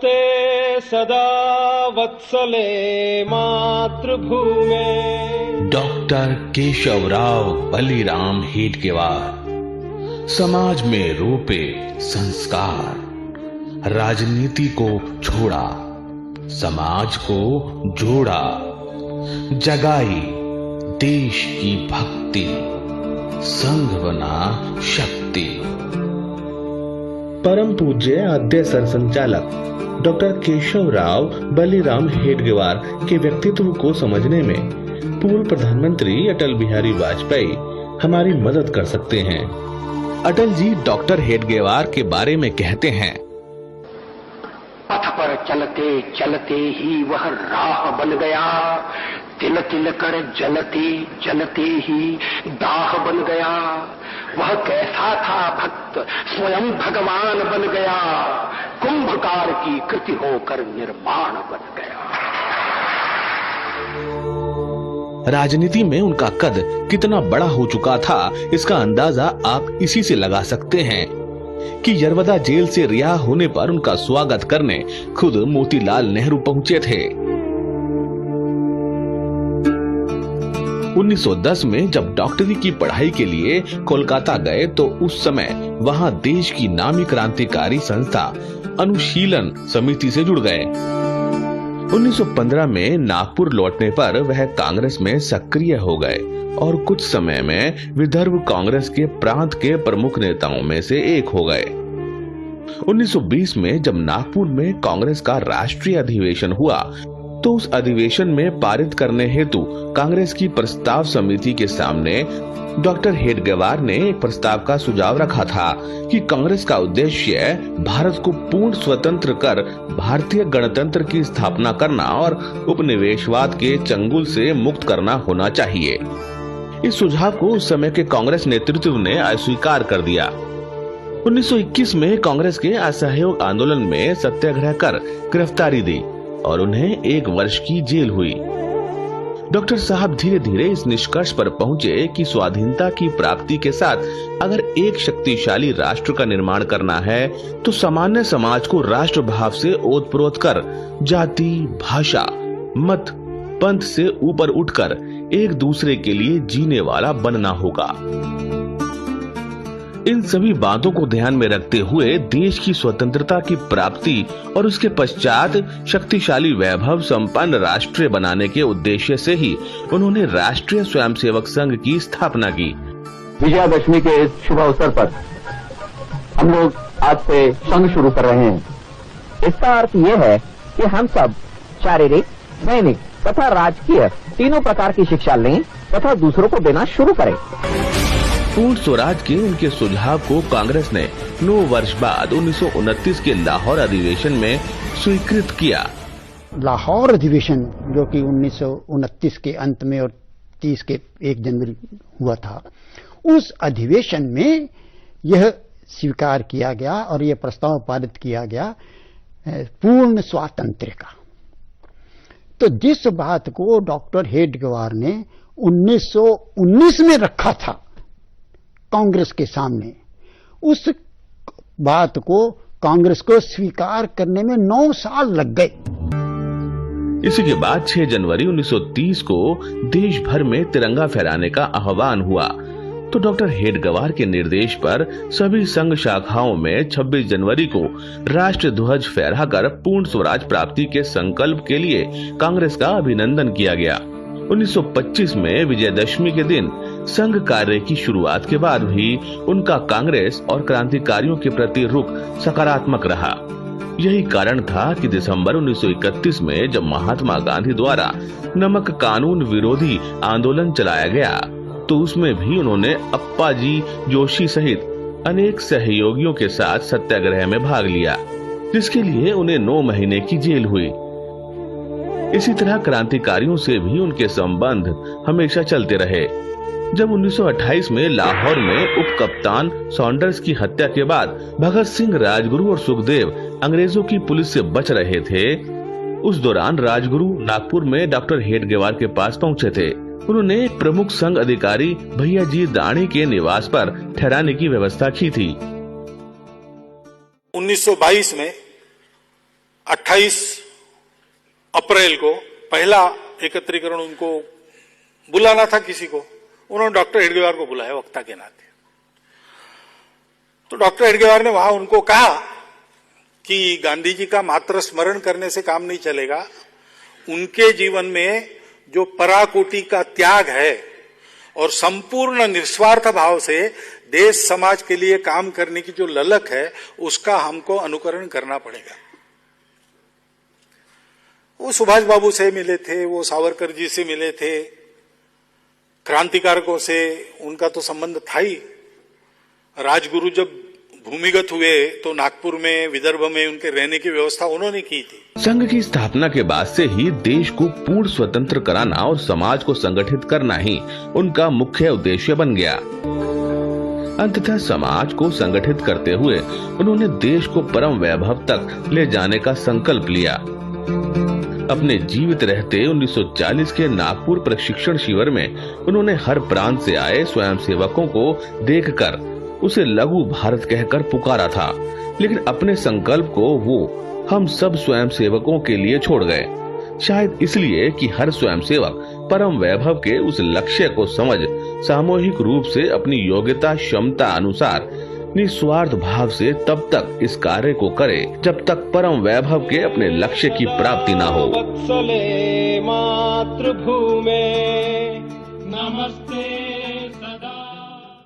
नमस्ते सदा वत्सले मातृभूमे। डॉक्टर केशवराव बलिराम हेडगेवार समाज में रोपे संस्कार, राजनीति को छोड़ा, समाज को जोड़ा, जगाई देश की भक्ति, संघ बना शक्ति। परम पूज्य आद्य सरसंचालक डॉक्टर केशवराव बलिराम हेडगेवार के व्यक्तित्व को समझने में पूर्व प्रधानमंत्री अटल बिहारी वाजपेयी हमारी मदद कर सकते हैं। अटल जी डॉक्टर हेडगेवार के बारे में कहते हैं, पथ पर चलते चलते ही वह राह बन गया, तिल तिल कर जलते जलते ही दाह बन गया। वह कैसा था भक्त, स्वयं भगवान बन गया, कुंभकार की कृति होकर निर्माण बन गया। राजनीति में उनका कद कितना बड़ा हो चुका था, इसका अंदाजा आप इसी से लगा सकते हैं कि यरवदा जेल से रिहा होने पर उनका स्वागत करने खुद मोतीलाल नेहरू पहुंचे थे। 1910 में जब डॉक्टरी की पढ़ाई के लिए कोलकाता गए तो उस समय वहां देश की नामी क्रांतिकारी संस्था अनुशीलन समिति से जुड़ गए। 1915 में नागपुर लौटने पर वह कांग्रेस में सक्रिय हो गए और कुछ समय में विदर्भ कांग्रेस के प्रांत के प्रमुख नेताओं में से एक हो गए। 1920 में जब नागपुर में कांग्रेस का राष्ट्रीय अधिवेशन हुआ तो उस अधिवेशन में पारित करने हेतु कांग्रेस की प्रस्ताव समिति के सामने डॉक्टर हेडगेवार ने एक प्रस्ताव का सुझाव रखा था कि कांग्रेस का उद्देश्य भारत को पूर्ण स्वतंत्र कर भारतीय गणतंत्र की स्थापना करना और उपनिवेशवाद के चंगुल से मुक्त करना होना चाहिए। इस सुझाव को उस समय के कांग्रेस नेतृत्व ने अस्वीकार कर दिया। 1921 में कांग्रेस के असहयोग आंदोलन में सत्याग्रह कर गिरफ्तारी दी और उन्हें 1 वर्ष की जेल हुई। डॉक्टर साहब धीरे धीरे इस निष्कर्ष पर पहुंचे कि स्वाधीनता की प्राप्ति के साथ अगर एक शक्तिशाली राष्ट्र का निर्माण करना है तो सामान्य समाज को राष्ट्र भाव से ओतप्रोत कर जाति, भाषा, मत, पंथ से ऊपर उठकर एक दूसरे के लिए जीने वाला बनना होगा। इन सभी बातों को ध्यान में रखते हुए देश की स्वतंत्रता की प्राप्ति और उसके पश्चात शक्तिशाली वैभव संपन्न राष्ट्र बनाने के उद्देश्य से ही उन्होंने राष्ट्रीय स्वयंसेवक संघ की स्थापना की। विजयादशमी के इस शुभ अवसर पर हम लोग आज से संघ शुरू कर रहे हैं। इसका अर्थ यह है कि हम सब शारीरिक, दैनिक तथा राजकीय तीनों प्रकार की शिक्षा लें तथा दूसरों को देना शुरू करें। पूर्ण स्वराज के उनके सुझाव को कांग्रेस ने 9 वर्ष बाद 1929 के लाहौर अधिवेशन में स्वीकृत किया। लाहौर अधिवेशन जो कि 1929 के अंत में और 30 के 1 जनवरी हुआ था, उस अधिवेशन में यह स्वीकार किया गया और यह प्रस्ताव पारित किया गया पूर्ण स्वातंत्र्य का। तो जिस बात को डॉक्टर हेडगेवार ने 1919 में रखा था कांग्रेस के सामने, उस बात को कांग्रेस को स्वीकार करने में 9 साल लग गए। इसी के बाद 6 जनवरी 1930 को देश भर में तिरंगा फहराने का आह्वान हुआ तो डॉक्टर हेडगेवार के निर्देश पर सभी संघ शाखाओं में 26 जनवरी को राष्ट्र ध्वज फहराकर पूर्ण स्वराज प्राप्ति के संकल्प के लिए कांग्रेस का अभिनंदन किया गया। 1925 में विजयदशमी के दिन संघ कार्य की शुरुआत के बाद भी उनका कांग्रेस और क्रांतिकारियों के प्रति रुख सकारात्मक रहा। यही कारण था कि दिसंबर 1931 में जब महात्मा गांधी द्वारा नमक कानून विरोधी आंदोलन चलाया गया तो उसमें भी उन्होंने अप्पाजी जोशी सहित अनेक सहयोगियों के साथ सत्याग्रह में भाग लिया, जिसके लिए उन्हें 9 महीने की जेल हुई। इसी तरह क्रांतिकारियों से भी उनके संबंध हमेशा चलते रहे। जब 1928 में लाहौर में उप कप्तान सॉन्डर्स की हत्या के बाद भगत सिंह, राजगुरु और सुखदेव अंग्रेजों की पुलिस से बच रहे थे, उस दौरान राजगुरु नागपुर में डॉक्टर हेडगेवार के पास पहुंचे थे। उन्होंने एक प्रमुख संघ अधिकारी भैया जी दाणी के निवास पर ठहराने की व्यवस्था की थी। 1922 में 28 अप्रैल को पहला एकत्रीकरण उनको बुलाना था किसी को, उन्होंने डॉक्टर हेडगेवार को बुलाया वक्ता के नाते। तो डॉक्टर हेडगेवार ने वहां उनको कहा कि गांधी जी का मात्र स्मरण करने से काम नहीं चलेगा, उनके जीवन में जो पराकोटि का त्याग है और संपूर्ण निस्वार्थ भाव से देश समाज के लिए काम करने की जो ललक है उसका हमको अनुकरण करना पड़ेगा। वो सुभाष बाबू से मिले थे, वो सावरकर जी से मिले थे, क्रांतिकारकों से उनका तो संबंध था ही। राजगुरु जब भूमिगत हुए तो नागपुर में, विदर्भ में उनके रहने की व्यवस्था उन्होंने की थी। संघ की स्थापना के बाद से ही देश को पूर्ण स्वतंत्र कराना और समाज को संगठित करना ही उनका मुख्य उद्देश्य बन गया। अंततः समाज को संगठित करते हुए उन्होंने देश को परम वैभव तक ले जाने का संकल्प लिया। अपने जीवित रहते 1940 के नागपुर प्रशिक्षण शिविर में उन्होंने हर प्रांत से आए स्वयंसेवकों को देखकर उसे लघु भारत कहकर पुकारा था, लेकिन अपने संकल्प को वो हम सब स्वयंसेवकों के लिए छोड़ गए। शायद इसलिए कि हर स्वयंसेवक परम वैभव के उस लक्ष्य को समझ सामूहिक रूप से अपनी योग्यता क्षमता अनुसार निस्वार्थ भाव से तब तक इस कार्य को करे जब तक परम वैभव के अपने लक्ष्य की प्राप्ति न हो। वत्सले मातृभूमे नमस्ते।